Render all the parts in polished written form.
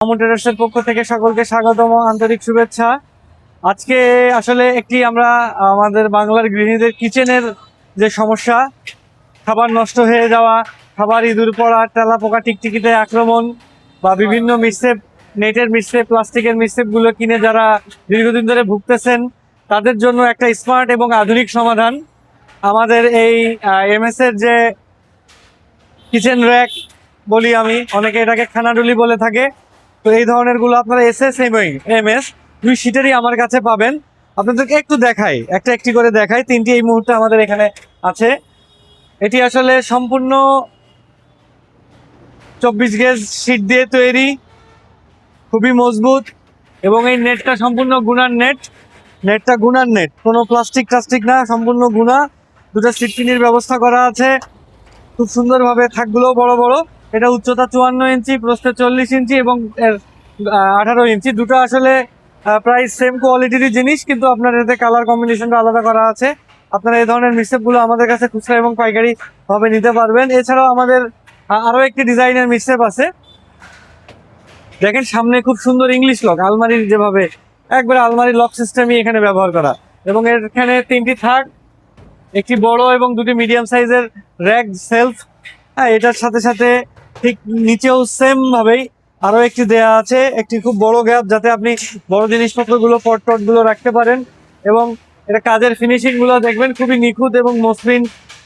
মামুন ট্রেডার্সের পক্ষ থেকে সকলকে স্বাগতম, আন্তরিক শুভেচ্ছা। আজকে আসলে আমরা আমাদের বাংলার গৃহিণীদের কিচেনের যে সমস্যা, খাবার নষ্ট হয়ে যাওয়া, খাবার ইঁদুর পড়া, তেলা পোকা, টিকটিকিতে আক্রমণ বা বিভিন্ন মিসেপ, নেটের মিসেপ, প্লাস্টিকের মিসেপগুলো কিনে যারা দীর্ঘদিন ধরে ভুগতেছেন তাদের জন্য একটা স্মার্ট এবং আধুনিক সমাধান আমাদের এই এমএস এর যে কিচেন র্যাক বলি আমি, অনেকে এটাকে খানাডুলি বলে থাকে। তো এই ধরনের গুলো আপনারা এসএস এবং এমএস দুই সিটেরই আমার কাছে পাবেন। আপনাদেরকে একটু দেখাই, একটি করে দেখাই। তিনটি এই মুহূর্তে আমাদের এখানে আছে। এটি আসলে সম্পূর্ণ 24 গেজ শীট দিয়ে তৈরি, খুবই মজবুত এবং এই নেটটা সম্পূর্ণ গুনার নেট। নেটটা গুনার নেট, কোনো প্লাস্টিক না, সম্পূর্ণ গুনা। দুটো সিটকিনির ব্যবস্থা করা আছে খুব সুন্দরভাবে, থাকগুলো বড় বড়। এটা উচ্চতা 54 ইঞ্চি, প্রস্থে 40 ইঞ্চি এবং 18 ইঞ্চি। দুটো আসলে প্রায় সেম কোয়ালিটির জিনিস, কিন্তু আপনার এতে কালার কম্বিনেশনটা আলাদা করা আছে। আপনারা এই ধরনের মিক্সেপগুলো আমাদের কাছে খুচরা এবং পাইকারি ভাবে নিতে পারবেন। এছাড়াও আমাদের আরো একটি ডিজাইনের মিক্সেপ আছে। দেখেন সামনে খুব সুন্দর ইংলিশ লক, আলমারির যেভাবে একবারে আলমারির লক সিস্টেমই এখানে ব্যবহার করা। এবং এখানে তিনটি থাক, একটি বড় এবং দুটি মিডিয়াম সাইজের র্যাক সেলফ। হ্যাঁ, এটার সাথে সাথে ঠিক নিচেও সেম ভাবেই আরো একটি দেয়া আছে, একটি খুব বড় গ্যাপ, যাতে আপনি বড় জিনিসপত্রগুলো, পট গুলো রাখতে পারেন। এবং এটা কাজের ফিনিশিং গুলো দেখবেন খুবই নিখুঁত এবং মসৃণ,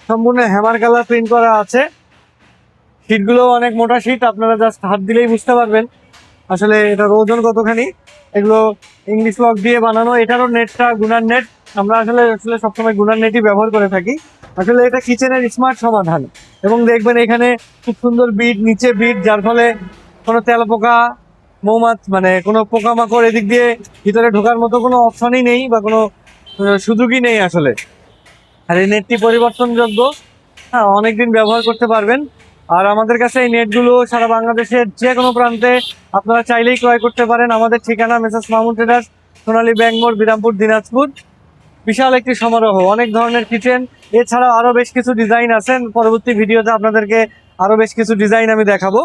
সম্পূর্ণ হ্যামার কালার প্রিন্ট করা আছে। শীটগুলো অনেক মোটা শীট, আপনারা জাস্ট হাত দিলেই বুঝতে পারবেন আসলে এটার ওজন কতখানি। এগুলো ইংলিশ লক দিয়ে বানানো। এটারও নেটটা গুনার নেট। আমরা আসলে সবসময় গুনার নেটই ব্যবহার করে থাকি। আসলে এটা কিচেনের স্মার্ট সমাধান। এবং দেখবেন এখানে খুব সুন্দর বিট, নিচে বিট, যার ফলে কোনো তেলাপোকা, মৌমাছি, মানে কোনো পোকামাকড় এদিক দিয়ে ভিতরে ঢোকার মতো কোনো অপশনই নেই বা কোনো সুযোগই নেই আসলে। আর এই নেটটি পরিবর্তনযোগ্য, হ্যাঁ, অনেকদিন ব্যবহার করতে পারবেন। আর আমাদের কাছে এই নেটগুলো সারা বাংলাদেশের যে কোনো প্রান্তে আপনারা চাইলেই ক্রয় করতে পারেন। আমাদের ঠিকানা মেসার্স মামুন ট্রেডার্স, সোনালী ব্যাংক মোড়, বিরামপুর, দিনাজপুর। বিশাল একটি সমারোহ, অনেক ধরনের কিচেন, এছাড়াও আরো বেশ কিছু ডিজাইন আছেন। পরবর্তী ভিডিওতে আপনাদেরকে আরো বেশ কিছু ডিজাইন আমি দেখাবো।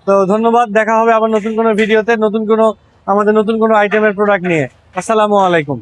তো ধন্যবাদ, দেখা হবে আবার নতুন কোনো ভিডিওতে, নতুন কোনো আইটেমের প্রোডাক্ট নিয়ে। আসসালামু আলাইকুম।